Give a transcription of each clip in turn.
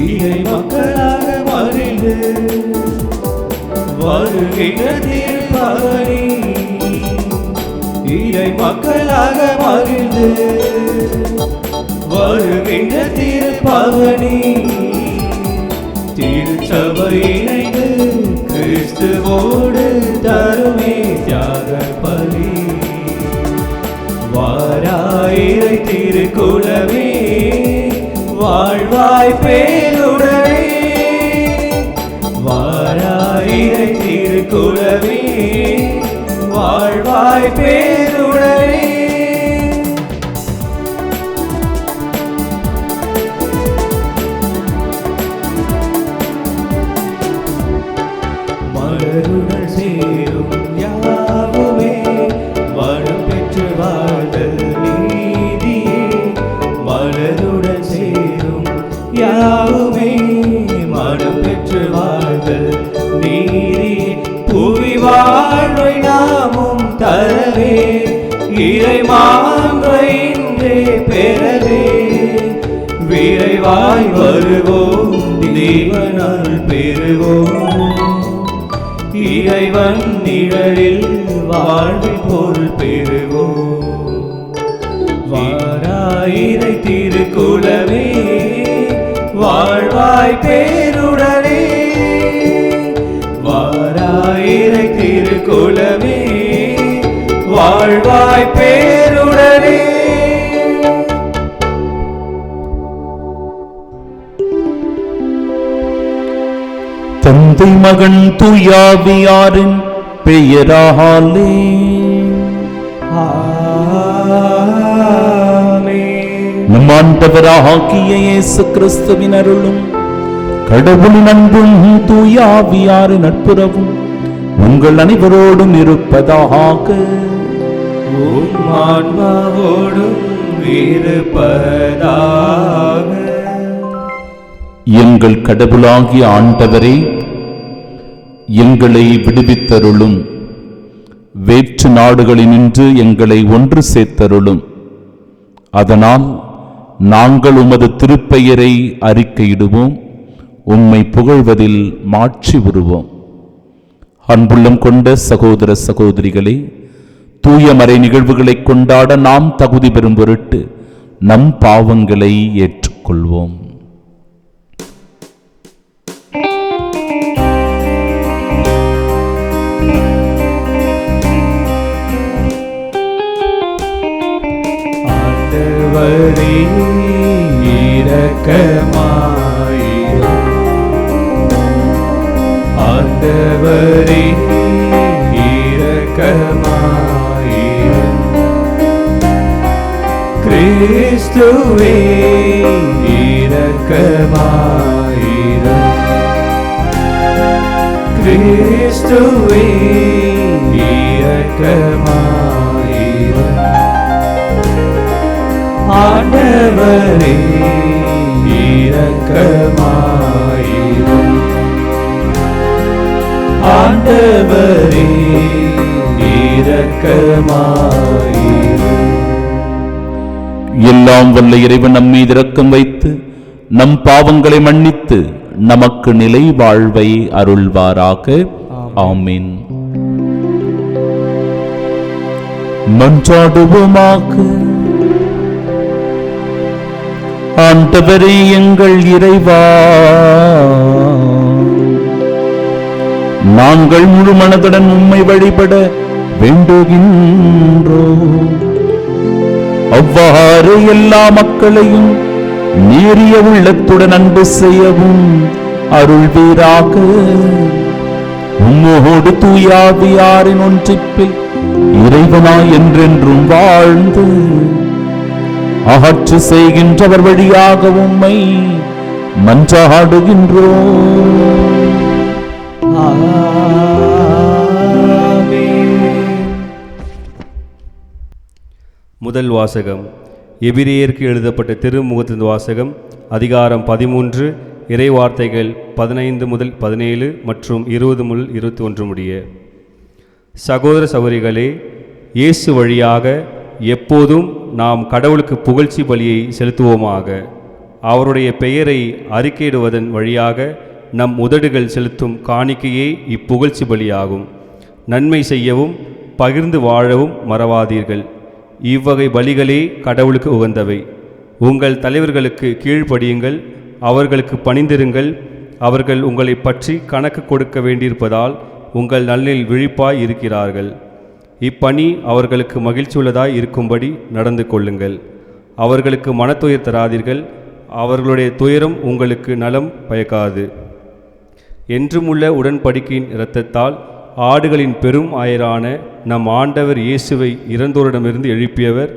இறை மக்களாக மகிழ்ந்து வருகின்ற திருப்பவனி, இறை மக்களாக மகிழ்ந்து வருகின்ற திருப்பவனி, திருச்சபை இணைந்து கிறிஸ்துவோடு தருமே தியாக பலி. வாராயிரை திருக்குலமே வாழ்வாய் பேருடனே, வாராயிரை திருக்குலமே வாழ்வாய் பேருடனே. மலருடன் சேரும் யாவுமே வரம் பெற்று வாழ்தல் நீதியே, மலருடன் சேரும் யாவுமே மனம் பெற்று வாழ்தல் நீதியே. புவி வாழ்வை நாமும் தரவே இறை மாண்பை இன்றே பெறவே, விரைவாய் வருவோம் தேவனால் பெறுவோம், இறைவன் நிழலில் வாழ்வின் பொருள் பெறுவோம். வாராயிரை திருக்குலமே வாழ்வாய் பேருடனே, வாராயிரை திருக்குலமே வாழ்வாய் பேருடனே. தந்தை மகன் தூயாவியாரின் பெயராலே நம் ஆண்டவராகிய இயேசு கிறிஸ்துவின் அருளும் கடவுளின் அன்பும் தூயாவியாரின் நட்புறவும் உங்கள் அனைவரோடும் இருப்பதாக. உம் ஆன்மாவோடும் இருப்பதாக. எங்கள் கடவுளாகிய ஆண்டவரே, எங்களை விடுவித்தருளும். வேற்று நாடுகளினின்று எங்களை ஒன்று சேர்த்தருளும். அதனால் நாங்கள் உமது திருப்பெயரை அறிக்கையிடுவோம், உம்மை புகழ்வதில் மாட்சி உறுவோம். அன்புள்ளம் கொண்ட சகோதர சகோதரிகளே, தூய மறை நிகழ்வுகளை கொண்டாட நாம் தகுதி பெறும் பொருட்டு நம் பாவங்களை ஏற்றுக்கொள்வோம். ஆண்டவரே இரக்கமாயிரும், ஆண்டவரே இரக்கமாயிரும், கிறிஸ்துவே இரக்கமாயிரும், கிறிஸ்துவே இரக்கமாயிரும், ஆண்டவரே இரக்கமாயிரும், ஆண்டவரே இரக்கமாயிரும். எல்லாம் வல்ல இறைவன் நம் மீது இரக்கம் வைத்து நம் பாவங்களை மன்னித்து நமக்கு நிலை வாழ்வை அருள்வாராக. ஆமீன். மன்றாடுவோமாக. ஆண்டவரே எங்கள் இறைவா, நாங்கள் முழு மனதுடன் உம்மை வழிபட வேண்டுகின்றோம். அவ்வாறு எல்லா மக்களையும் நேரிய உள்ளத்துடன் அன்பு செய்யவும் அருள்வீராக. உம்மோடு தூயாவியாரின் ஒன்றிப்பில் இறைவனாய் என்றென்றும் வாழ்ந்து ஆட்சி செய்கின்றவர் வழியாக உம்மை மன்றாடுகின்றோம். முதல் வாசகம். எபிரேயருக்கு எழுதப்பட்ட திருமுகத்தின் வாசகம். அதிகாரம் 13, இறை வார்த்தைகள் 15 முதல் 17 மற்றும் 20 முதல் 21 முடிய. சகோதர சகோதரிகளே, இயேசு வழியாக எப்போதும் நாம் கடவுளுக்கு புகழ்ச்சி பலியை செலுத்துவோமாக. அவருடைய பெயரை அறிக்கையிடுவதன் வழியாக நம் உதடுகள் செலுத்தும் காணிக்கையே இப்புகழ்ச்சி பலியாகும். நன்மை செய்யவும் பகிர்ந்து வாழவும் மறவாதீர்கள். இவ்வகை பலிகளே கடவுளுக்கு உகந்தவை. உங்கள் தலைவர்களுக்கு கீழ்ப்படியுங்கள், அவர்களுக்கு பணிந்திருங்கள். அவர்கள் உங்களை பற்றி கணக்கு கொடுக்க வேண்டியிருப்பதால் உங்கள் நலனில் விழிப்பாய் இருக்கிறார்கள். இப்பணி அவர்களுக்கு மகிழ்ச்சியுள்ளதாய் இருக்கும்படி நடந்து கொள்ளுங்கள். அவர்களுக்கு மனத்துயர் தராதீர்கள், அவர்களுடைய துயரம் உங்களுக்கு நலம் பயக்காது. என்றுமுள்ள உடன்படிக்கையின் இரத்தத்தால் ஆடுகளின் பெரும் ஆயரான நம் ஆண்டவர் இயேசுவை இறந்தோரிடமிருந்து எழுப்பியவர்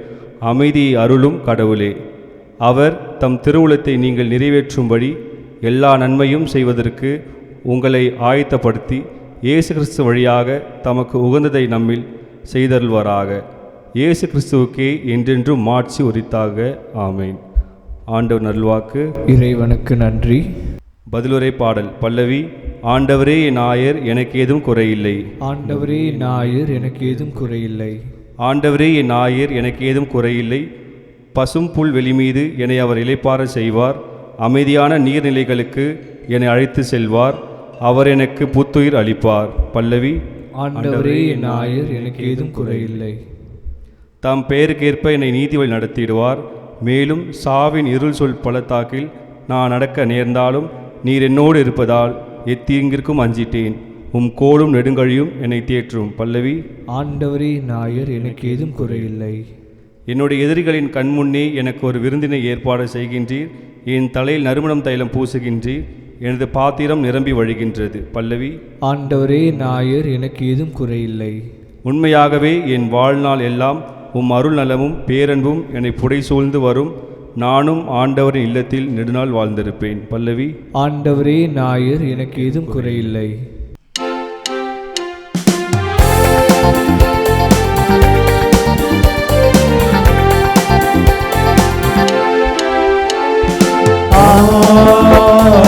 அமைதியை அருளும் கடவுளே. அவர் தம் திருவுளத்தை நீங்கள் நிறைவேற்றும்படி எல்லா நன்மையும் செய்வதற்கு உங்களை ஆயத்தப்படுத்தி இயேசு கிறிஸ்து வழியாக தமக்கு உகந்ததை நம்மில் செய்தருள்வாராக. இயேசு கிறிஸ்துவுக்கே என்றென்றும் மாட்சி உரித்தாக. ஆமேன். ஆண்டவர் நல்வாக்கு. இறைவனுக்கு நன்றி. பதிலுரை பாடல். பல்லவி. ஆண்டவரே என் ஆயர், எனக்கு ஏதும் குறையில்லை. ஆண்டவரே என் ஆயர், எனக்கு ஏதும் குறையில்லை. ஆண்டவரே என் ஆயர், எனக்கு ஏதும் குறையில்லை. பசும் புல் வெளி மீது என்னை அவர் இளைப்பாற செய்வார். அமைதியான நீர்நிலைகளுக்கு என்னை அழைத்து செல்வார். அவர் எனக்கு புத்துயிர் அளிப்பார். பல்லவி. ஆண்டவரே என் ஆயர், எனக்கு ஏதும் குறையில்லை. தாம் பெயருக்கேற்ப என்னை நீதி வழி நடத்திடுவார். மேலும் சாவின் இருள் சொல் பள்ளத்தாக்கில் நான் நடக்க நேர்ந்தாலும் நீர் என்னோடு இருப்பதால் எத்தீங்கிற்கும் அஞ்சிட்டேன். உம் கோலும் நெடுங்கழியும் என்னை தேற்றும். பல்லவி. ஆண்டவரே என் ஆயர், எனக்கு ஏதும் குறையில்லை. என்னுடைய எதிரிகளின் கண்முன்னே எனக்கு ஒரு விருந்தினை ஏற்பாடு செய்கின்றீர். என் தலையில் நறுமணம் தைலம் பூசுகின்றீர். எனது பாத்திரம் நிரம்பி வழிகின்றது. பல்லவி. ஆண்டவரே என் ஆயர், எனக்கு ஏதும் குறையில்லை. உண்மையாகவே என் வாழ்நாள் எல்லாம் உம் அருள் நலமும் பேரன்பும் என்னை புடை சூழ்ந்து வரும். நானும் ஆண்டவரின் இல்லத்தில் நெடுநாள் வாழ்ந்திருப்பேன். பல்லவி. ஆண்டவரே என் ஆயர், எனக்கு ஏதும் குறையில்லை.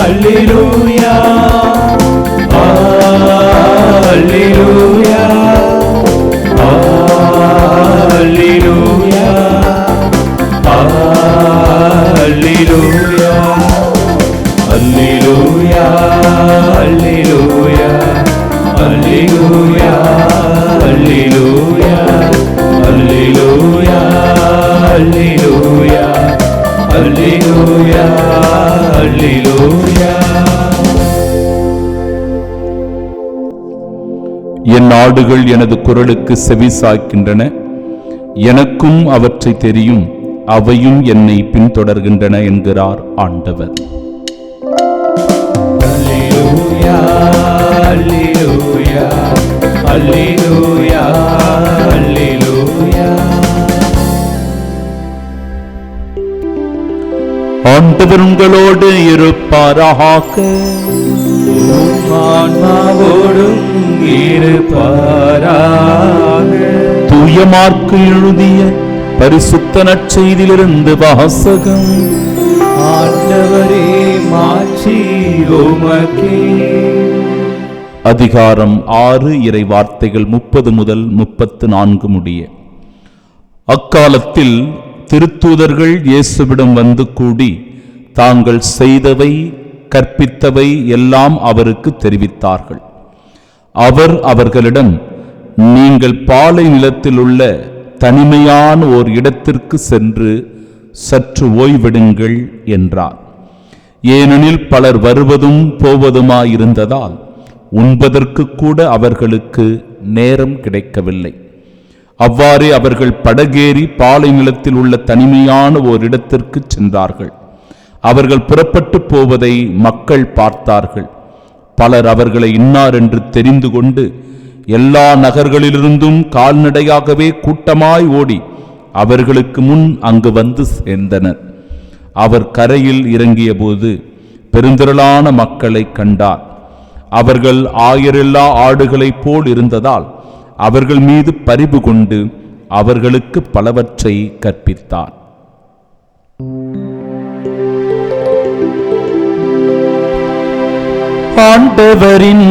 Alleluia, Alleluia, Alleluia, Alleluia, Alleluia, Alleluia, Alleluia, Alleluia, Alleluia, Alleluia, Alleluia, Alleluia. என் ஆடுகள் எனது குரலுக்கு செவிசாய்க்கின்றன, எனக்கும் அவற்றை தெரியும், அவையும் என்னை பின்தொடர்கின்றன என்கிறார் ஆண்டவர். அல்லேலூயா, அல்லேலூயா, அல்லேலூயா, அல்லேலூயா. ஆண்டவர் உங்களோடு இருப்பாராக. ஆன்மாவோடும் இருப்பாராக. தூய மார்க்கு எழுதிய பரிசுத்த நற்செய்தியிலிருந்து வாசகம். ஆண்டவரே மாட்சி உமக்கே. அதிகாரம் 6 இறை வார்த்தைகள் 30 முதல் 34 முடிய. அக்காலத்தில் திருத்தூதர்கள் இயேசுவிடம் வந்து கூடி தாங்கள் செய்தவை கற்பித்தவை எல்லாம் அவருக்கு தெரிவித்தார்கள். அவர் அவர்களிடம், நீங்கள் பாலை நிலத்தில் உள்ள தனிமையான ஓர் இடத்திற்கு சென்று சற்று ஓய்வெடுங்கள் என்றார். ஏனெனில் பலர் வருவதும் போவதுமாயிருந்ததால் உண்பதற்கு கூட அவர்களுக்கு நேரம் கிடைக்கவில்லை. அவ்வாறே அவர்கள் படகேறி பாலை நிலத்தில் உள்ள தனிமையான ஓர் இடத்திற்கு சென்றார்கள். அவர்கள் புறப்பட்டு போவதை மக்கள் பார்த்தார்கள். பலர் அவர்களை இன்னார் என்று தெரிந்து கொண்டு எல்லா நகர்களிலிருந்தும் கால்நடையாகவே கூட்டமாய் ஓடி அவர்களுக்கு முன் அங்கு வந்து சேர்ந்தனர். அவர் கரையில் இறங்கிய போது பெருந்திரளான மக்களை கண்டார். அவர்கள் ஆயரில்லா ஆடுகளைப் போல் இருந்ததால் அவர்கள் மீது பரிவு கொண்டு அவர்களுக்கு பலவற்றை கற்பித்தார். ஆண்டவரின்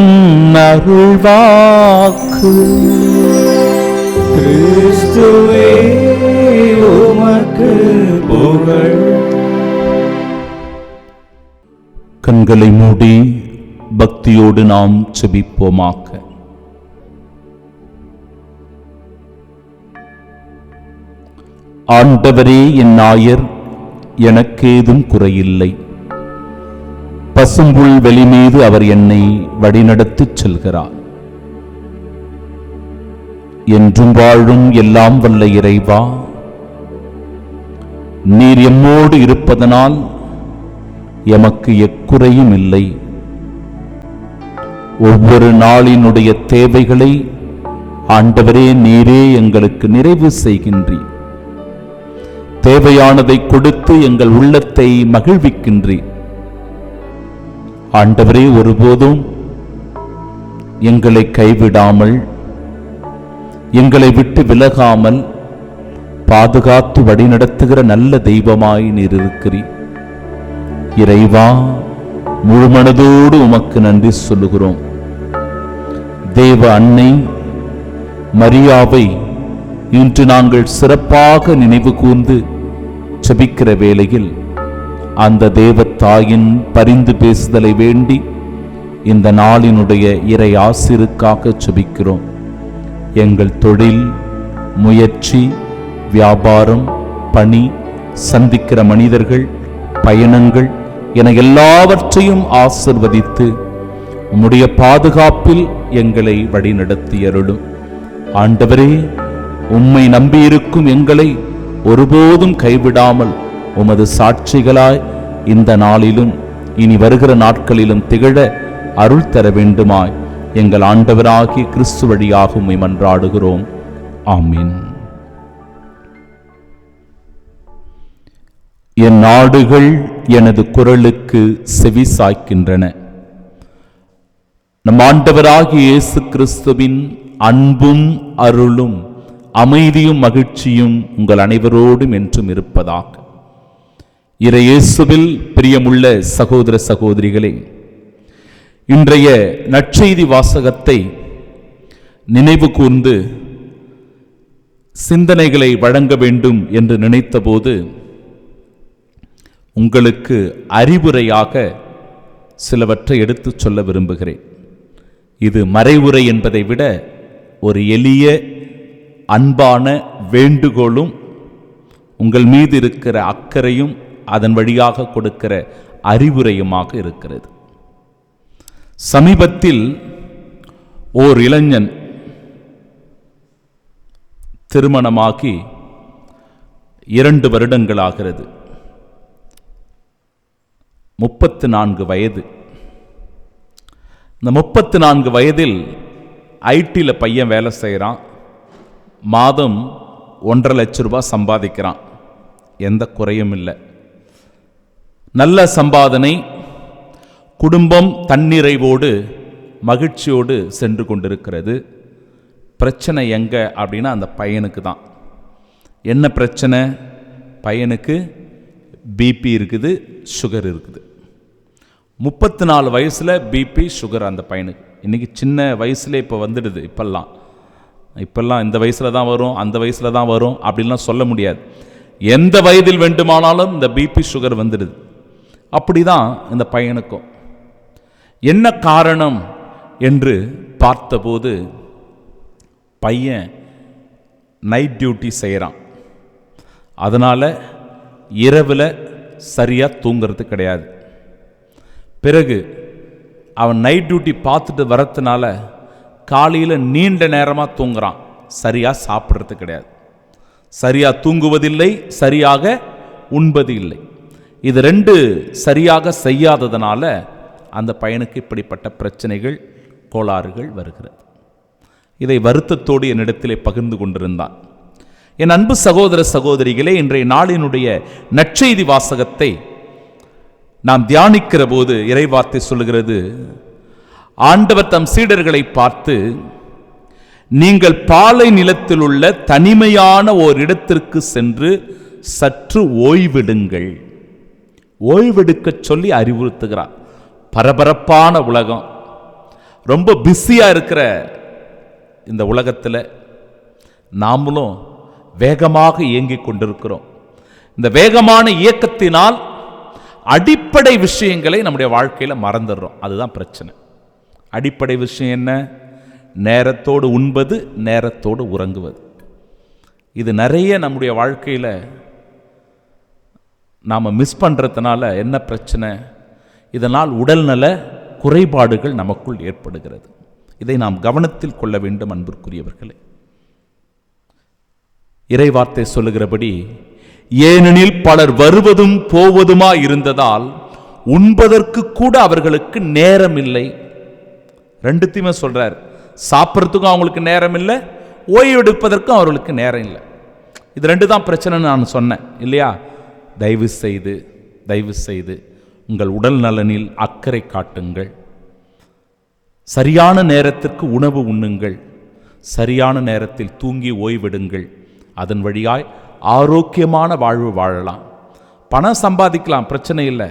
அருள்வாக்கு. கிறிஸ்துவே உமக்கு புகழ். கண்களை மூடி பக்தியோடு நாம் செபிப்போமாக. ஆண்டவரே என் நாயர், எனக்கேதும் குறையில்லை. பசும்புல் வெளி மீது அவர் என்னை வழிநடத்திச் செல்கிறார். என்றும் வாழும் எல்லாம் வல்ல இறைவா, நீர் எம்மோடு இருப்பதனால் எமக்கு எக்குறையும் இல்லை. ஒவ்வொரு நாளினுடைய தேவைகளை ஆண்டவரே நீரே எங்களுக்கு நிறைவு செய்கின்றீர். தேவையானதை கொடுத்து எங்கள் உள்ளத்தை மகிழ்விக்கின்றீர். ஆண்டவரே, ஒருபோதும் எங்களை கைவிடாமல், எங்களை விட்டு விலகாமல் பாதுகாத்து வழிநடத்துகிற நல்ல தெய்வமாய் நீர் இருக்கிறீர். இறைவா, முழுமனதோடு உமக்கு நன்றி சொல்லுகிறோம். தேவ அன்னை மரியாவை இன்று நாங்கள் சிறப்பாக நினைவு கூர்ந்து செபிக்கிற வேளையில் அந்த தேவத்தாயின் பரிந்து பேசுதலை வேண்டி இந்த நாளினுடைய இறை ஆசிருக்காக செபிக்கிறோம். எங்கள் தொழில், முயற்சி, வியாபாரம், பணி, சந்திக்கிற மனிதர்கள், பயணங்கள் என எல்லாவற்றையும் ஆசிர்வதித்து உம்முடைய பாதுகாப்பில் எங்களை வழிநடத்தி அருளும். ஆண்டவரே, உம்மை நம்பியிருக்கும் எங்களை ஒருபோதும் கைவிடாமல் உமது சாட்சிகளாய் இந்த நாளிலும் இனி வருகிற நாட்களிலும் திகழ அருள் தர வேண்டுமாய் எங்கள் ஆண்டவராகிய கிறிஸ்து வழியாக உம்மை மன்றாடுகிறோம். ஆமீன். என் நாடுகள் எனது குரலுக்கு செவி சாய்க்கின்றன. நம் ஆண்டவராகிய இயேசு கிறிஸ்துவின் அன்பும் அருளும் அமைதியும் மகிழ்ச்சியும் உங்கள் அனைவரோடும் என்றும் இருப்பதாக. இறை இயேசுவில் பிரியமுள்ள சகோதர சகோதரிகளே, இன்றைய நற்செய்தி வாசகத்தை நினைவு கூர்ந்து சிந்தனைகளை வழங்க வேண்டும் என்று நினைத்தபோது உங்களுக்கு அறிவுரையாக சிலவற்றை எடுத்துச் சொல்ல விரும்புகிறேன். இது மறைவுரை என்பதை விட ஒரு எளிய அன்பான வேண்டுகோளும் உங்கள் மீது இருக்கிற அக்கறையும் அதன் வழியாக கொடுக்கிற அறிவுரையுமாக இருக்கிறது. சமீபத்தில் ஓர் இளைஞன் திருமணமாகி 2 வருடங்களாகிறது. 34 வயது. இந்த 34 வயதில் ஐடியில் பையன் வேலை செய்கிறான். மாதம் 1.5 லட்சம் ரூபாய் சம்பாதிக்கிறான். எந்த குறையும் இல்லை. நல்ல சம்பாதனை, குடும்பம் தன்னிறைவோடு மகிழ்ச்சியோடு சென்று கொண்டிருக்கிறது. பிரச்சனை எங்க அப்படின்னா அந்த பையனுக்கு தான். என்ன பிரச்சனை? பையனுக்கு பிபி இருக்குது, சுகர் இருக்குது. 34 வயசில் பிபி சுகர் அந்த பையனுக்கு. இன்றைக்கி சின்ன வயசுல இப்போ வந்துடுது. இப்பெல்லாம் இந்த வயசில் தான் வரும், அந்த வயசில் தான் வரும் அப்படின்லாம் சொல்ல முடியாது. எந்த வயதில் வேண்டுமானாலும் இந்த பிபி சுகர் வந்துடுது. அப்படி தான் இந்த பையனுக்கும். என்ன காரணம் என்று பார்த்தபோது பையன் நைட் டியூட்டி செய்கிறான். அதனால் இரவில் சரியாக தூங்கிறது கிடையாது. பிறகு அவன் நைட் டியூட்டி பார்த்துட்டு வரத்துனால காலையில் நீண்ட நேரமாக தூங்குறான். சரியாக சாப்பிட்றது கிடையாது, சரியாக தூங்குவதில்லை, சரியாக உண்பது இல்லை. இது 2 சரியாக செய்யாததுனால அந்த பையனுக்கு இப்படிப்பட்ட பிரச்சனைகள், கோளாறுகள் வருகிறது. இதை வருத்தத்தோடு என்னிடத்திலே பகிர்ந்து கொண்டிருந்தான். என் அன்பு சகோதர சகோதரிகளே, இன்றைய நாளினுடைய நற்செய்தி வாசகத்தை நாம் தியானிக்கிற போது இறைவார்த்தை சொல்லுகிறது, ஆண்டவர் தம் சீடர்களை பார்த்து, நீங்கள் பாலை நிலத்தில் உள்ள தனிமையான ஓர் இடத்திற்கு சென்று சற்று ஓய்வெடுங்கள். ஓய்வெடுக்க சொல்லி அறிவுறுத்துகிறார். பரபரப்பான உலகம், ரொம்ப பிஸியா இருக்கிற இந்த உலகத்தில் நாமளும் வேகமாக இயங்கிக் கொண்டிருக்கிறோம். இந்த வேகமான இயக்கத்தினால் அடிப்படை விஷயங்களை நம்முடைய வாழ்க்கையில் மறந்துடுறோம். அதுதான் பிரச்சனை. அடிப்படை விஷயம் என்ன? நேரத்தோடு உண்பது, நேரத்தோடு உறங்குவது. இது நிறைய நம்முடைய வாழ்க்கையில் நாம் மிஸ் பண்ணுறதுனால என்ன பிரச்சனை? இதனால் உடல்நல குறைபாடுகள் நமக்குள் ஏற்படுகிறது. இதை நாம் கவனத்தில் கொள்ள வேண்டும் அன்பிற்குரியவர்களே. இறைவார்த்தை சொல்லுகிறபடி, ஏனெனில் பலர் வருவதும் போவதுமா இருந்ததால் உண்பதற்கு கூட அவர்களுக்கு நேரம் இல்லை. ரெண்டுத்தையுமே சொல்றார். சாப்பிட்றதுக்கும் அவங்களுக்கு நேரம் இல்லை, ஓய்வெடுப்பதற்கும் அவர்களுக்கு நேரம் இல்லை. இது ரெண்டு தான் பிரச்சனைன்னு நான் சொன்னேன் இல்லையா? தயவு செய்து உங்கள் உடல் நலனில் அக்கறை காட்டுங்கள். சரியான நேரத்திற்கு உணவு உண்ணுங்கள். சரியான நேரத்தில் தூங்கி ஓய்வெடுங்கள். அதன் வழியாய் ஆரோக்கியமான வாழ்வு வாழலாம். பணம் சம்பாதிக்கலாம், பிரச்சனை இல்லை.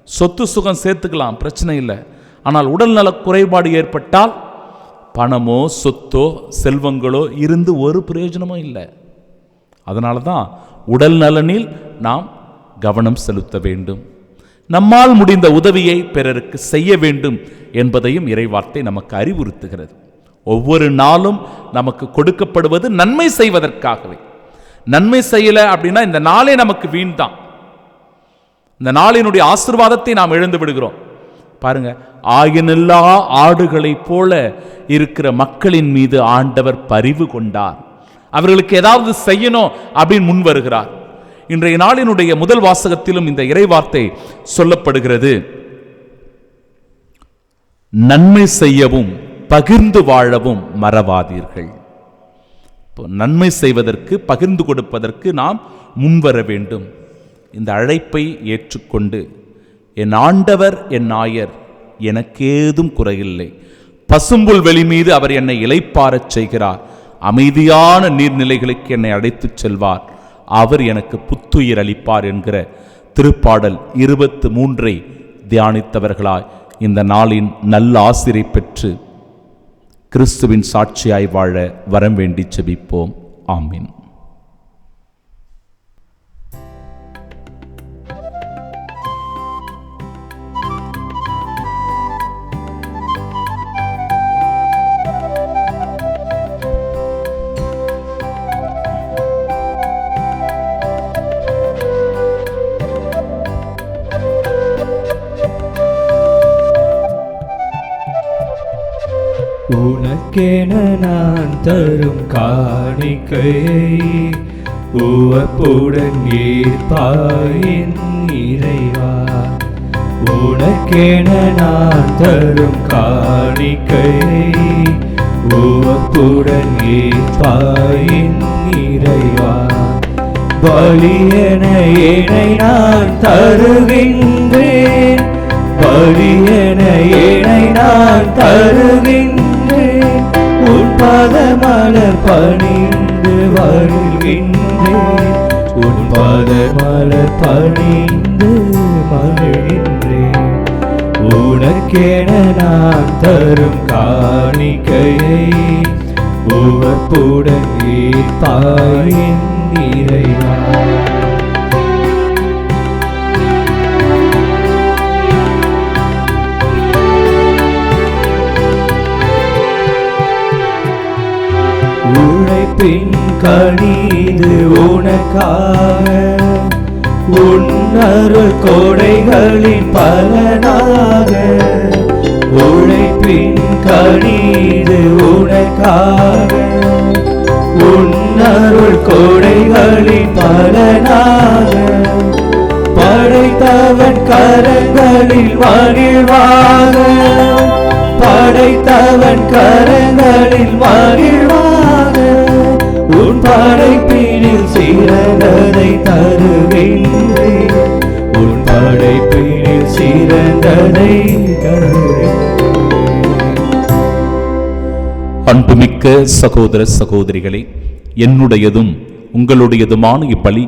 சொத்து சுகம் சேர்த்துக்கலாம், பிரச்சனை இல்லை. ஆனால் உடல்நல குறைபாடு ஏற்பட்டால் பணமோ சொத்தோ செல்வங்களோ இருந்து ஒரு பிரயோஜனமும் இல்லை. அதனால தான் உடல் நலனில் நாம் கவனம் செலுத்த வேண்டும். நம்மால் முடிந்த உதவியை பிறருக்கு செய்ய வேண்டும் என்பதையும் இறைவார்த்தை நமக்கு அறிவுறுத்துகிறது. ஒவ்வொரு நாளும் நமக்கு கொடுக்கப்படுவது நன்மை செய்வதற்காகவே. நன்மை செய்யலை அப்படின்னா இந்த நாளே நமக்கு வீண் தான். இந்த நாளினுடைய ஆசீர்வாதத்தை நாம் இழந்து விடுகிறோம். பாருங்க, ஆயனில்லா ஆடுகளைப் போல இருக்கிற மக்களின் மீது ஆண்டவர் பரிவு கொண்டார். அவர்களுக்கு ஏதாவது செய்யணும் அப்படின்னு முன் வருகிறார். இன்றைய நாளினுடைய முதல் வாசகத்திலும் இந்த இறைவார்த்தை சொல்லப்படுகிறது. நன்மை செய்யவும் பகிர்ந்து வாழவும் மறவாதீர்கள். நன்மை செய்வதற்கு, பகிர்ந்து கொடுப்பதற்கு நாம் முன்வர வேண்டும். இந்த அழைப்பை ஏற்றுக்கொண்டு, என் ஆண்டவர் என் நாயர், எனக்கேதும் குறையில்லை, பசும்புல் வெளி மீது அவர் என்னை இளைப்பாறச் செய்கிறார், அமைதியான நீர்நிலைகளுக்கு என்னை அழைத்துச் செல்வார், அவர் எனக்கு புத்துயிர் அளிப்பார் என்கிற திருப்பாடல் 23 தியானித்தவர்களாய் இந்த நாளின் நல்ல ஆசிரை பெற்று கிறிஸ்துவின் சாட்சியாய் வாழ வரம் வேண்டி செபிப்போம். ஆமீன். உனக்கென நான் தரும் காணிக்கையை உவப்புடன் ஏற்பாயின் இறைவா. உனக்கென நான் தரும் காணிக்கையை உவப்புடன் ஏற்பாயின் இறைவா. பலியென என்னை நான் தருகின்றேன், பலியென என்னை நான் தருகின்றேன், உன் பாதமலர் பணிந்து வருகின்றேன், உன் பாதமலர் பணிந்து மகிழ்கின்றேன். உனக்கென நான் தரும் காணிக்கையை உவப்புடன் ஏற்பாயின் இறைவா. உழைப்பின் கனிது உனக்காக, உன் அருள் கொடைகளின் பலனாக. உழைப்பின் கனிது உனக்காக, உன் அருள் கொடைகளின் பலனாக. படைத்தவன் கரங்களில் மகிழ்வாக, படைத்தவன் கரங்களில் மகிழ்வாக. உன் படைப்பினில் சிறந்ததை தருகின்றேன், உன் படைப்பினில் சிறந்ததை தருகின்றேன். அன்புமிக்க சகோதர சகோதரிகளே, என்னுடையதும் உங்களுடையதுமான இப்பலி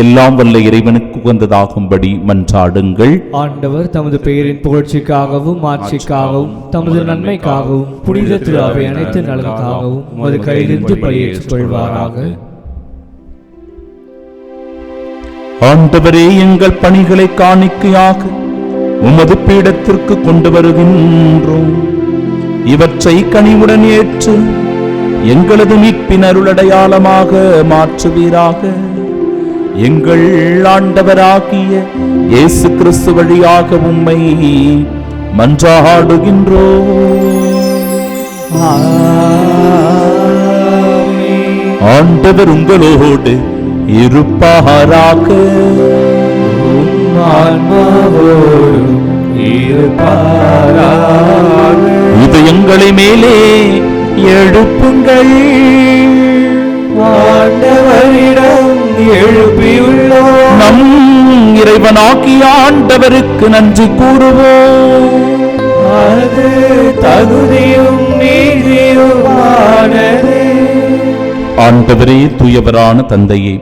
எல்லாம் வல்ல இறைவனுக்கு உகந்ததாகும்படி மன்றாடுங்கள். ஆண்டவர் தமது பெயரின் புகழ்ச்சிக்காகவும் மாட்சிக்காகவும் தமது நன்மைக்காகவும் புனித திருவை அனைத்து நலனுக்காகவும் அது கையிலிருந்து பலியேற்றுக் கொள்வாராக. ஆண்டவரே, எங்கள் பணிகளை காணிக்கையாக உமது பீடத்திற்கு கொண்டு வருகின்றோம். இவற்றை கனிவுடன் ஏற்று எங்களது மீட்பின் அருளடையாளமாக மாற்றுவீராக. எங்கள் ஆண்டவராகிய இயேசு கிறிஸ்து வழியாக உம்மை மன்றாடுகின்றோம். ஆண்டவர் உங்களோடு இருப்பாராக. இதயங்களை மேலே எழுப்புங்கள். ஆண்டவரிடம் எழுப்பியுள்ளோம். நம் இறைவனாகிய ஆண்டவருக்கு நன்றி கூறுவோம். அது தகுதியும் நீதியுமானது. ஆண்டவரே, தூயவரான தந்தையே,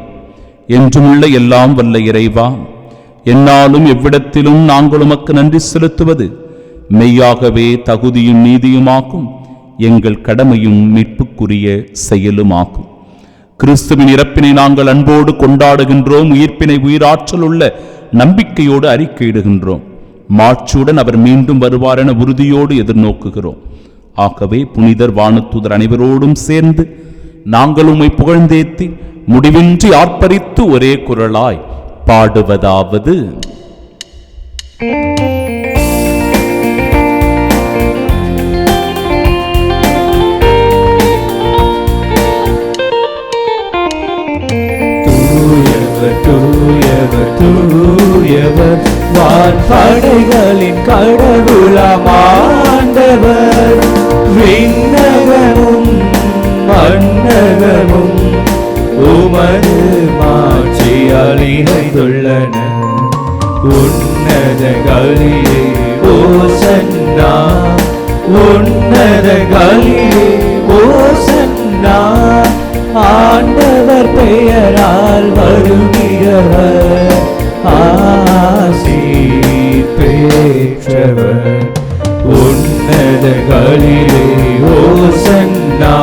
என்றுமுள்ள எல்லாம் வல்ல இறைவா, என்னாலும் எவ்விடத்திலும் நாங்கள் உமக்கு நன்றி செலுத்துவது மெய்யாகவே தகுதியும் நீதியுமாகும், எங்கள் கடமையும் மீட்புக்குரிய செயலுமாகும். கிறிஸ்துவின் இறப்பினை நாங்கள் அன்போடு கொண்டாடுகின்றோம். உயிர்ப்பினை உயிராற்றல் உள்ள நம்பிக்கையோடு அறிக்கையிடுகின்றோம். மாட்சியுடன் அவர் மீண்டும் வருவார் என உறுதியோடு எதிர்நோக்குகிறோம். ஆகவே புனிதர், வானதூதர் அனைவரோடும் சேர்ந்து நாங்கள் உம்மை புகழ்ந்தேத்தி முடிவின்றி ஆர்ப்பரித்து ஒரே குரலாய் பாடுவதாவது: தூயவர் தூயவர் தூயவர், வான்படைகளின் கடவுளாம் ஆண்டவர். விண்ணகமும் மண்ணகமும் உமது மாட்சியால் நிறைந்துள்ளன. உன்னதங்களிலே ஓசன்னா, உன்னதங்களிலே ஓசன்னா. ஆண்டவர் பெயரால் வருகிறவர் ஆசி பெற்றவர். உன்னதங்களிலே ஓசன்னா,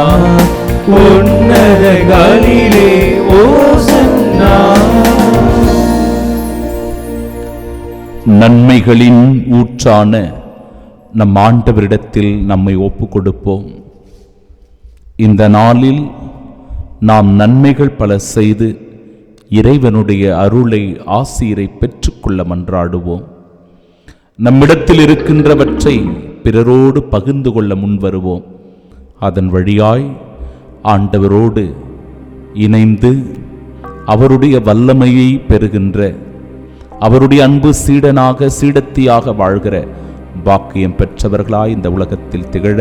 உன்னதங்களிலே ஓசன்னா. நன்மைகளின் ஊற்றான நம் ஆண்டவரிடத்தில் நம்மை ஒப்பு கொடுப்போம். இந்த நாளில் நாம் நன்மைகள் பல செய்து இறைவனுடைய அருளை, ஆசீரை பெற்றுக்கொள்ள மன்றாடுவோம். நம்மிடத்தில் இருக்கின்றவற்றை பிறரோடு பகிர்ந்து கொள்ள முன்வருவோம். அதன் வழியாய் ஆண்டவரோடு இணைந்து அவருடைய வல்லமையை பெறுகின்ற, அவருடைய அன்பு சீடனாக சீடத்தியாக வாழ்கிற பாக்கியம் பெற்றவர்களாய் இந்த உலகத்தில் திகழ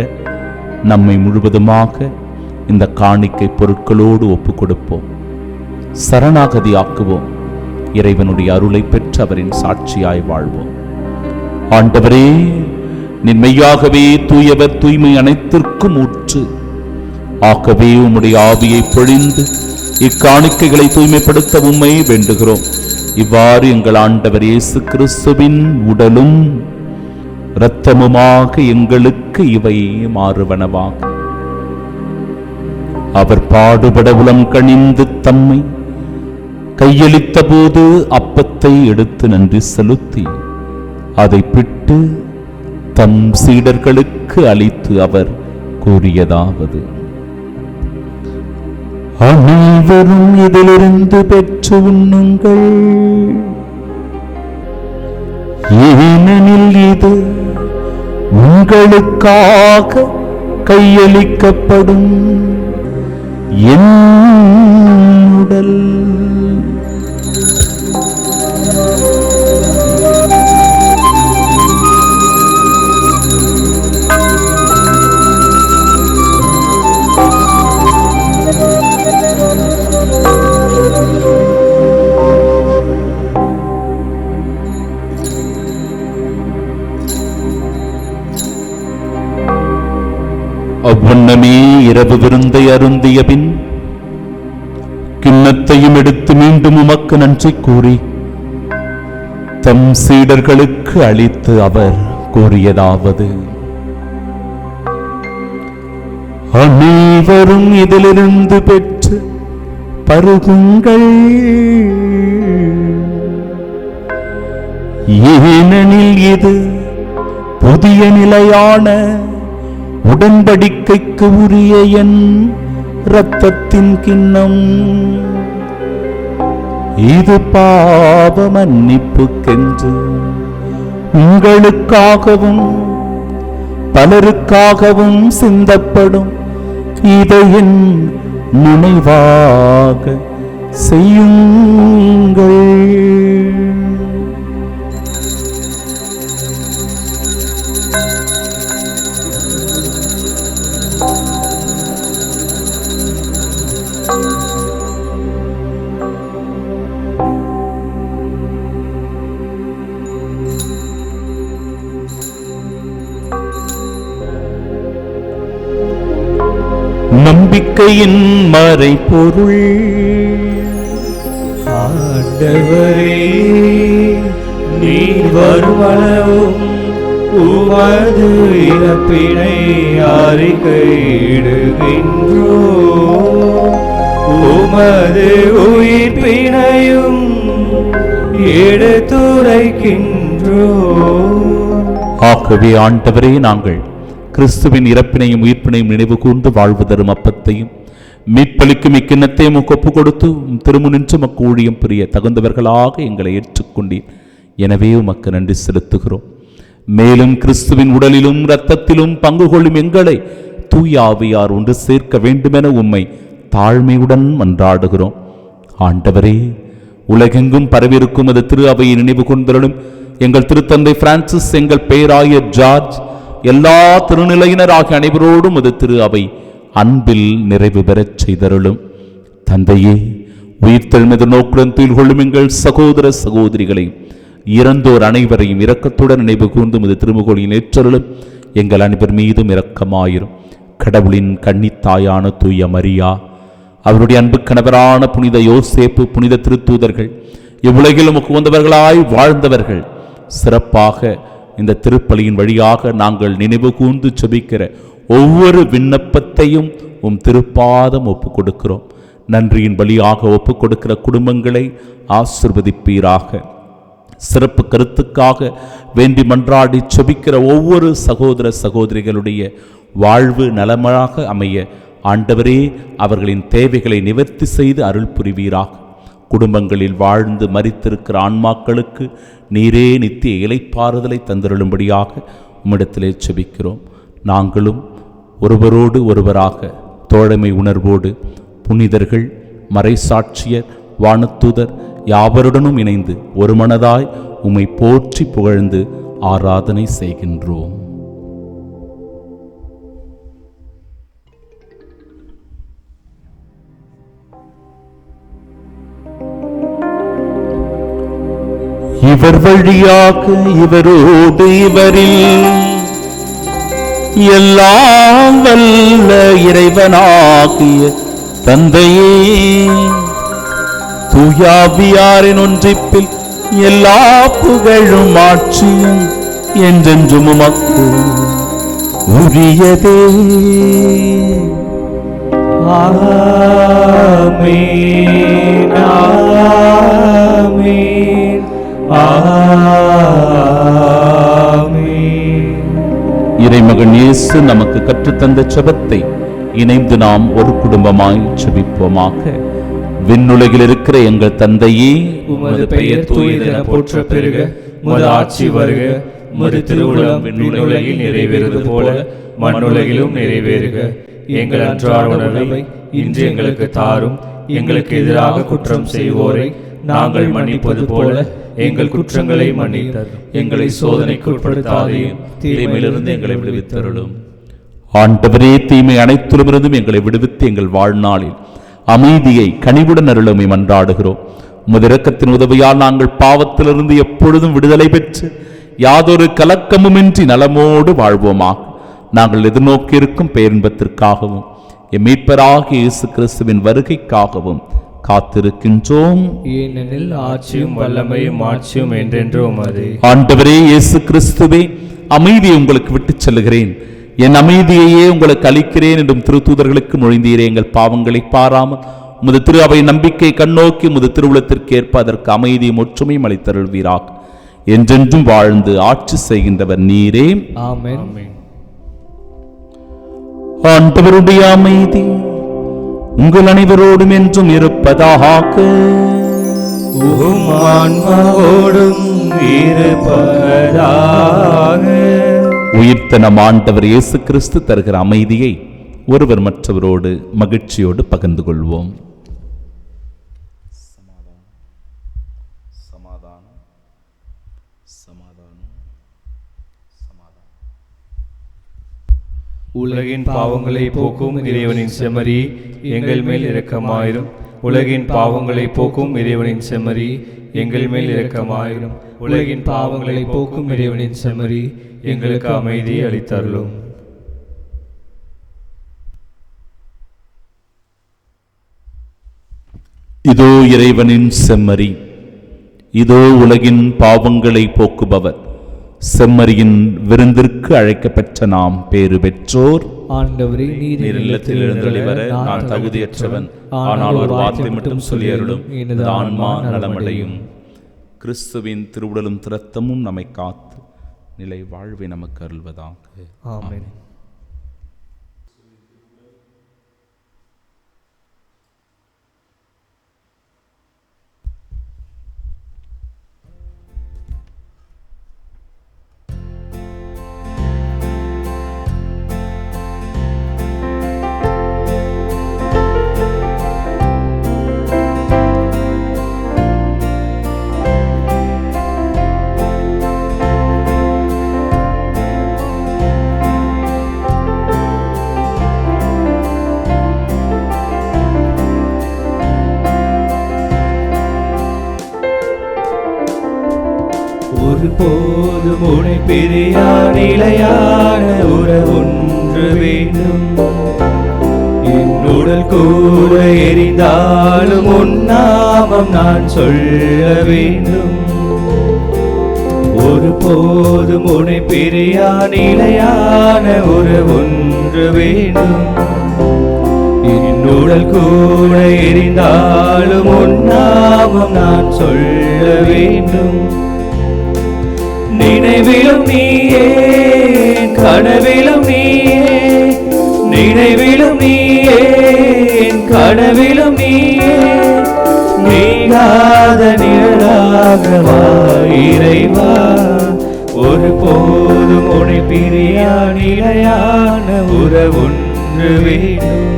நம்மை முழுவதுமாக இந்த காணிக்கை பொருட்களோடு ஒப்பு கொடுப்போம். சரணாகதி ஆக்குவோம். இறைவனுடைய அருளை பெற்று அவரின் சாட்சியாய் வாழ்வோம். ஆண்டவரே, மெய்யாகவே தூயவர், தூய்மை அனைத்திற்கும் ஊற்று. ஆகவே உம்முடைய ஆவியை பொழிந்து இக்காணிக்கைகளை தூய்மைப்படுத்த உம்மை வேண்டுகிறோம். இவ்வாறு எங்கள் ஆண்டவர் இயேசு கிறிஸ்துவின் உடலும் இரத்தமுமாக எங்களுக்கு இவை மாறுவனவாக. அவர் பாடுபட உளம் கனிந்து தம்மை கையளித்த போது அப்பத்தை எடுத்து நன்றி செலுத்தி அதை பிட்டு தம் சீடர்களுக்கு அளித்து அவர் கூறியதாவது: அனைவரும் இதிலிருந்து பெற்று உண்ணுங்கள், ஏனெனில் இது உங்களுக்காக கையளிக்கப்படும் என் உடல். அவ்வண்ணமே இரவு விருந்தை அருந்திய பின் கிண்ணத்தையும் எடுத்து மீண்டும் உமக்கு நன்றி கூறி தம் சீடர்களுக்கு அளித்து அவர் கூறியதாவது: அனைவரும் இதிலிருந்து பெற்று பருகுங்கள், ஏனெனில் இது புதிய நிலையான உடன்படிக்கைக்கு உரிய என் இரத்தத்தின் கிண்ணம். இது பாவ மன்னிப்புக்கென்று உங்களுக்காகவும் பலருக்காகவும் சிந்தப்படும். இதை என் நினைவாக செய்யுங்கள். நம்பிக்கையின் மறைபொருள். ஆண்டவரே, நீர் வருமளவும் உமது இறப்பினை அறிக்கையிடுகின்றோம், உமது உயிர்ப்பினையும் எடுத்துரைக்கின்றோம். ஆகவே ஆண்டவரே, நாங்கள் கிறிஸ்துவின் இறப்பினையும் உயிர்ப்பினையும் நினைவு கூர்ந்து வாழ்வு தரும் அப்பத்தையும் மீட்பளிக்கும் இக்கிண்ணத்தையும் ஒப்பு கொடுத்து திருமுனின்று மக்கு ஊழியம் புரிய தகுந்தவர்களாக எங்களை ஏற்றுக்கொண்டீர். எனவே உமக்கு நன்றி செலுத்துகிறோம். மேலும் கிறிஸ்துவின் உடலிலும் இரத்தத்திலும் பங்கு கொள்ளும் எங்களை தூய ஆவியார் ஒன்று சேர்க்க வேண்டுமென உம்மை தாழ்மையுடன் மன்றாடுகிறோம். ஆண்டவரே, உலகெங்கும் பரவியிருக்கும் அது திரு அவையை நினைவு கொண்டருளும். எங்கள் திருத்தந்தை பிரான்சிஸ், எங்கள் பேராயர் ஜார்ஜ், எல்லா திருநிலையினர் ஆகிய அனைவரோடும் அது திரு அவை அன்பில் நிறைவு பெறச் செய்தருளும். தந்தையே, உயிர்த்தெழுமது நோக்குடன் துயில் கொள்ளும் எங்கள் சகோதர சகோதரிகளையும் இறந்தோர் அனைவரையும் இரக்கத்துடன் நினைவு கூர்ந்து அது திருமுகோளின் ஏற்றருளும். எங்கள் அனைவர் மீதும் இரக்கமாயிரும். கடவுளின் கன்னித்தாயான தூய மரியா, அவருடைய அன்பு கணவரான புனித யோசேப்பு, புனித திருத்தூதர்கள், இவ்வுலகிலும் உகந்தவர்களாய் வாழ்ந்தவர்கள், சிறப்பாக இந்த திருப்பலியின் வழியாக நாங்கள் நினைவு கூர்ந்து செபிக்கிற ஒவ்வொரு விண்ணப்பத்தையும் உம் திருப்பாதம் ஒப்புக் கொடுக்கிறோம். நன்றியின் பலியாக ஒப்புக் கொடுக்கிற குடும்பங்களை ஆசிர்வதிப்பீராக. சிறப்பு கருத்துக்காக வேண்டி மன்றாடி செபிக்கிற ஒவ்வொரு சகோதர சகோதரிகளுடைய வாழ்வு நலமாக அமைய ஆண்டவரே, அவர்களின் தேவைகளை நிவர்த்தி செய்து அருள் புரிவீராக. குடும்பங்களில் வாழ்ந்து மரித்திருக்கிற ஆன்மாக்களுக்கு நீரே நித்திய இளைப்பாறுதலை தந்திருளும்படியாக உம்மிடத்திலே செபிக்கிறோம். நாங்களும் ஒருவரோடு ஒருவராக தோழமை உணர்வோடு புனிதர்கள், மறைசாட்சியர், வானதூதர் யாவருடனும் இணைந்து ஒரு மனதாய் உம்மை போற்றி புகழ்ந்து ஆராதனை செய்கின்றோம். இவர் வழியாக இவரோடு இவரில் எல்லாம் வல்ல இறைவனாகிய தந்தையே, தூயாவியாரின் ஒன்றிப்பில் எல்லா புகழும் ஆட்சியும் என்றென்றும் உமக்கு உரியதே. ஆமென், ஆமென், ஆமென். இறைமகன் இயேசு நமக்கு கற்றுத்தந்த செபத்தை இணைந்து நாம் ஒரு குடும்பமாய் செபிப்போமாக. விண்ணுலகில் இருக்கிற எங்கள் தந்தையே, உமது பெயர் தூயதென போற்ற பெருக, உமது ஆட்சி வருக, உமது திருவுளம் விண்ணுலகில் நிறைவேறுவது போல மண்ணுலகிலும் நிறைவேறுக. எங்கள் அன்றாட உணவை இன்று எங்களுக்கு தாரும். எங்களுக்கு எதிராக குற்றம் செய்வோரை நாங்கள் மன்னிப்பது போல எங்கள் குற்றங்களை மன்னித்தரும். எங்களை சோதனைக்கு உட்படுத்தாதையும் தீமையிலிருந்து எங்களை விடுவித்தருளும். ஆண்டவரே, தீமை அனைத்திலுமிருந்தும் எங்களை விடுவித்து எங்கள் வாழ்நாளில் அமைதியை கனிவுடன் அருளுமை மன்றாடுகிறோம். உமது இரக்கத்தின் உதவியால் நாங்கள் பாவத்திலிருந்து எப்பொழுதும் விடுதலை பெற்று யாதொரு கலக்கமுமின்றி நலமோடு வாழ்வோமாக. நாங்கள் எதிர்நோக்கியிருக்கும் பேரின்பத்திற்காகவும் எம் மீட்பராகிய இயேசு கிறிஸ்துவின் வருகைக்காகவும் காத்திருக்கின்றோம். ஏனெனில் ஆட்சியும் வல்லமையும் மாட்சியும் என்றென்றும் உமதே. ஆண்டவரே இயேசு கிறிஸ்துவே, அமைதியை உங்களுக்கு விட்டுச் செல்கிறேன், என் அமைதியையே உங்களுக்கு அளிக்கிறேன் என்றும் திருத்தூதர்களுக்கு மொழிந்தீரே. எங்கள் பாவங்களை பாராமல் உமது திரு அவை நம்பிக்கை கண்ணோக்கி உமது திருவுளத்திற்கு ஏற்ப அதற்கு அமைதியும் ஒற்றுமையும் அளித்தருள்வீராக. என்றென்றும் வாழ்ந்து ஆட்சி செய்கின்றவர் நீரே. ஆமென். ஆண்டவருடைய அமைதி உங்கள் அனைவரோடும் என்றும் இருப்பதாக. உம் ஆன்மாவோடும் இருப்பதாக. உயிர்த்த நம் ஆண்டவர் இயேசு கிறிஸ்து தருகிற அமைதியை ஒருவர் மற்றவரோடு மகிழ்ச்சியோடு பகிர்ந்து கொள்வோம். உலகின் பாவங்களை போக்கும் இறைவனின் செம்மறி, எங்கள் மேல் இரக்கமாயிரும். உலகின் பாவங்களை போக்கும் இறைவனின் செம்மறி, எங்கள் மேல் இரக்கமாயிரும். உலகின் பாவங்களை போக்கும் இறைவனின் செம்மறி, எங்களுக்கு அமைதி அளித்தருளும். இதோ இறைவனின் செம்மறி, இதோ உலகின் பாவங்களை போக்குபவர். செம்மறியின் விருந்திற்கு அழைக்கப்பெற்ற நாம் பேறு பெற்றோர். ஆண்டவரே, நீர் இல்லத்தில் எழுந்தருளி வர நான் தகுதியற்றவன், ஆனால் ஒரு வார்த்தை மட்டும் சொல்லியருளும், எனது ஆன்மா நலமடையும். கிறிஸ்துவின் திருவுடலும் இரத்தமும் நம்மை காத்து நிலை வாழ்வை நமக்கு அருள்வதாக. ஆமென். ஒருபோதும் உனை பிரியா நிலையான உறவொன்று வேண்டும். என் உடல் கூட எரிந்தாலும் உன் நாமம் நான் சொல்ல வேண்டும். ஒருபோதும் உனை பிரியா நிலையான உறவொன்று வேண்டும். என் உடல் கூட எரிந்தாலும் உன் நாமம் நான் சொல்ல வேண்டும். நினைவிலும் நீயே, கனவிலும் நீயே, நினைவிலும் நீயே, கனவிலும் நீயே, நீங்காத நிழலாகவா இறைவா. ஒருபோதும் உனை பிரியா நிலையான உறவொன்று வேண்டும்.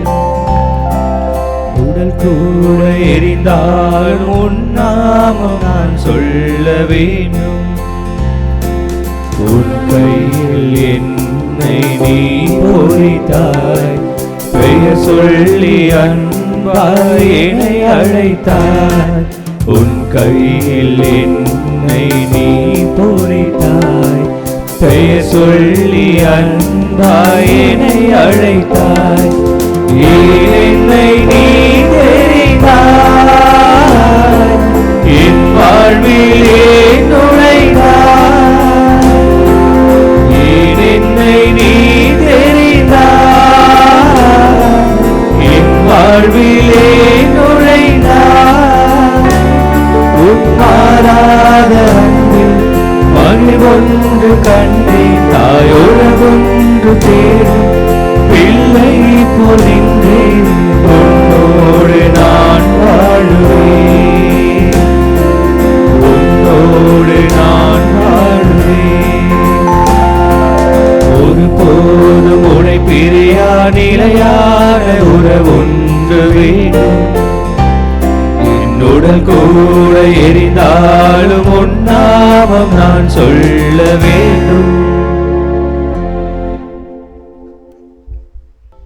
உடல் கூட எரிந்தால் உன் நாமம் நான் சொல்ல வேண்டும். உன் கையில் என்னை நீ பொறித்தாய், பெயர் சொல்லி அன்பாய் என்னை அழைத்தாய். உன் கையில் என்னை நீ பொறித்தாய், பெயர் சொல்லி அன்பாய் என்னை அழைத்தாய். என்னை நீ தெரிந்தாய், என் வாழ்விலே நுழைந்தாய். என்னை நீ தெரிந்தாய், என் வாழ்விலே நுழைந்தாய். உன்மாறாத அன்பில் மகிழ்வொன்று கண்டேன், தாயுறவொன்று தேடும் பிள்ளை போல் நின்றேன். உன்னோடு நான் வாழுவேன், உன்னோடு நான் வாழ்வேன். ஒருபோதும் உனை பிரியா நிலையான உறவொன்று வேண்டும். என் உடல் கூட எரிந்தாலும் உன் நாமம் நான் சொல்ல வேண்டும்.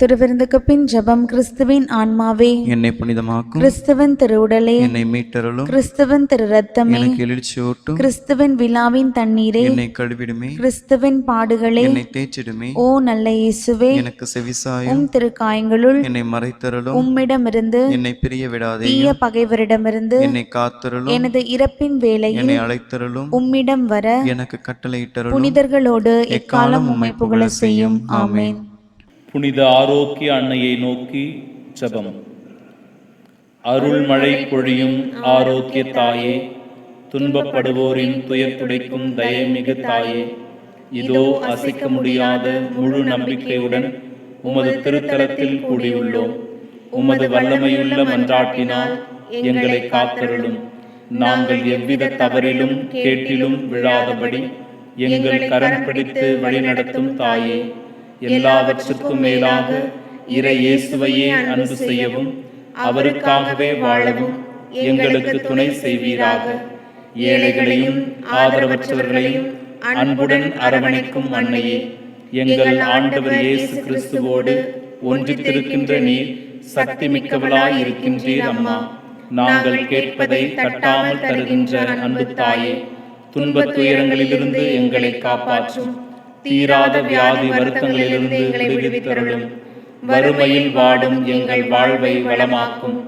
திருவிருந்துக்கு பின் ஜெபம். கிறிஸ்துவின் ஆன்மாவே என்னை புனிதமாக்கும், கிறிஸ்துவின் திருவுடலே என்னை மீட்டருளும், கிறிஸ்துவின் திரு ரத்தமே எனக்கு எழுச்சியூட்டும், கிறிஸ்துவின் விழாவின் தண்ணீரே என்னை கழுவிடுமே, கிறிஸ்துவின் பாடுகளே என்னை தேய்ச்சிடுமே, ஓ நல்ல இயேசுவே எனக்கு செவிசாயும், உம் திருக்காயங்களுள் என்னை மறைத்தருளும், உம்மிடமிருந்து என்னை பிரிய விடாதே, தீய பகைவரிடமிருந்து என்னை காத்தருளும், எனது இறப்பின் வேளையில் என்னை அழைத்தருளும், உம்மிடம் வர எனக்கு கட்டளையிட்டருளும். புனிதர்களோடு எக்காலம் உம்மை புகழ செய்யும். ஆமென். புனித ஆரோக்கிய அன்னையை நோக்கி ஜெபம். அருள்மழை பொழியும் ஆரோக்கிய தாயே, துன்பப்படுவோரின் துயர் துடைக்கும் தயமிகு தாயே, இதோ அசைக்க முடியாத முழு நம்பிக்கையுடன் உமது திருத்தலத்தில் கூடியுள்ளோம். உமது வல்லமையுள்ள மன்றாட்டினால் எங்களை காத்தருளும். நாங்கள் எவ்வித தவறிலும் கேட்டிலும் விழாதபடி எங்கள் கரம் பிடித்து வழிநடத்தும் தாயே, எல்லாவற்றிற்கும் மேலாக இறை இயேசுவையே அன்பு செய்யவும் அவருக்காகவே வாழவும் எங்களுக்கு துணை செய்வீராக. ஏழைகளையும் ஆதரவற்றவர்களையும் அன்புடன் அரவணைக்கும் அன்னையே, எங்கள் ஆண்டவர் இயேசு கிறிஸ்துவோடு ஒன்றித்திருக்கின்ற நீர் சக்தி மிக்கவளாய் இருக்கின்றீர் அம்மா. நாங்கள் கேட்பதை தட்டாமல் தருகின்ற அன்பு தாயே, துன்பத் துயரங்களிலிருந்து எங்களை காப்பாற்றும். தீராத வியாதி வருத்தங்களிலிருந்து எங்களை விடுவித்தருளும். வறுமையில் வாடும் எங்கள் வாழ்வை வளமாக்கும்.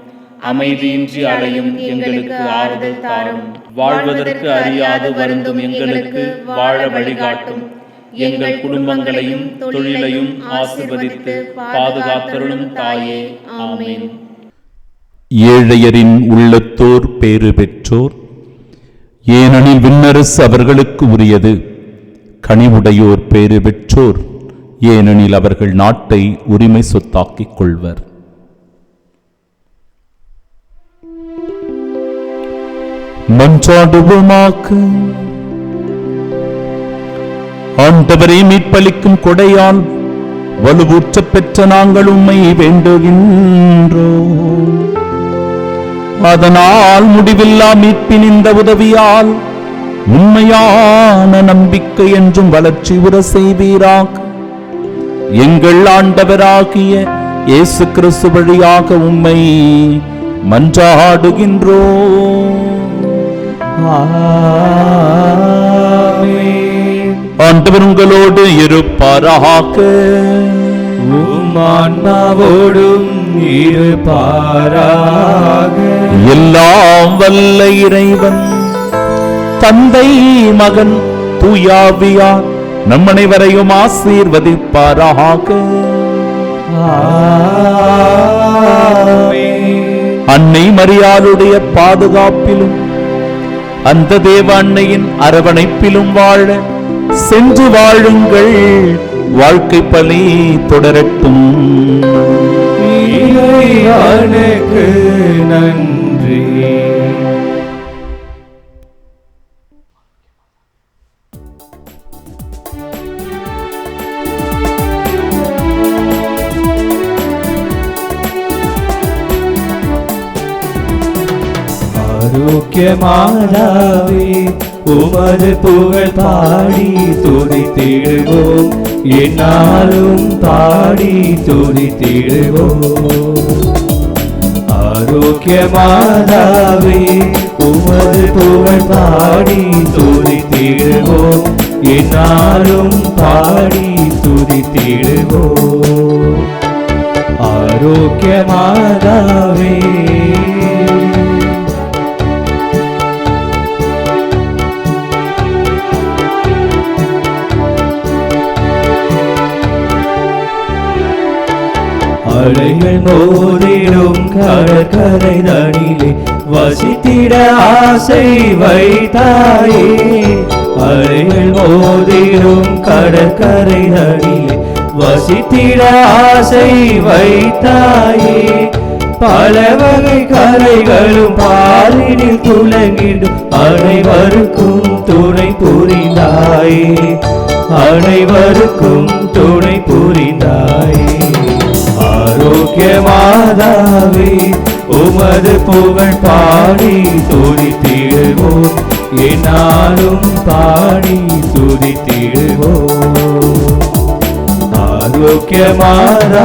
அமைதியின்றி அலையும் எங்களுக்கு ஆறுதல் தாரும். வாழ்வதற்கு அறியாது வருந்தும் எங்களுக்கு வாழ வழிகாட்டும். எங்கள் குடும்பங்களையும் தொழிலையும் ஆசீர்வதித்து பாதுகாத்தருளும் தாயே. ஆமென். ஏழையரின் உள்ளத்தோர் பேறு பெற்றோர், ஏனெனில் விண்ணரசு அவர்களுக்கு உரியது. கனிவுடையோர் பேறு பெற்றோர், ஏனெனில் அவர்கள் நாட்டை உரிமை சொத்தாக்கிக் கொள்வர். மன்றாடுவோமாக. ஆண்டவரே, மீட்பளிக்கும் கொடையால் வலுவூற்ற பெற்ற நாங்கள் உம்மை வேண்டுகின்றோம். அதனால் முடிவில்லா மீட்பின் இந்த உதவியால் உண்மையான நம்பிக்கை என்றும் வளர்ச்சி உற செய்வீராக. எங்கள் ஆண்டவராகிய இயேசு கிறிஸ்து வழியாக உம்மை மன்றாடுகின்றோம். ஆண்டவர் உங்களோடு இருப்பாராக. உம் ஆன்மாவோடும் இருப்பாராக. எல்லாம் வல்ல இறைவன் தந்தை, மகன், தூயாவியார் நம் அனைவரையும் ஆசீர்வதிப்பாராக. அன்னை மரியாளுடைய பாதுகாப்பிலும் அந்த தேவ அன்னையின் அரவணைப்பிலும் வாழ சென்று வாழுங்கள். வாழ்க்கை பலி தொடரட்டும். இறைவனுக்கு நன்றி. ஆரோக்கியமானாவே உமது புகழ் பாடி துதித்திடுவோம். என்னாலும் பாடி துதித்திடுவோம். ஆரோக்கியமானாவே உமது புகழ் பாடி துதித்திடுவோம். என்னாலும் பாடி துதித்திடுவோம். ஆரோக்கியமானாவே அலைகள் மோதிடும் கடற்கரை தனிலே வசித்திட ஆசை வைத்தாயே. அலைகள் மோதிடும் கடற்கரை தனிலே வசித்திட ஆசை வைத்தாயே. பல வகை கரைகளும் பாலினில் துலங்கிடும் அனைவருக்கும் துணை புரிந்தாயே. அனைவருக்கும் துணை புரிந்தாயே. ஆரோக்கியமாதாவே உமது புகழ் பாடி துதித்திடுவோம். என்னாலும் பாடி துதித்திடுவோம். ஆரோக்கியமாதாவே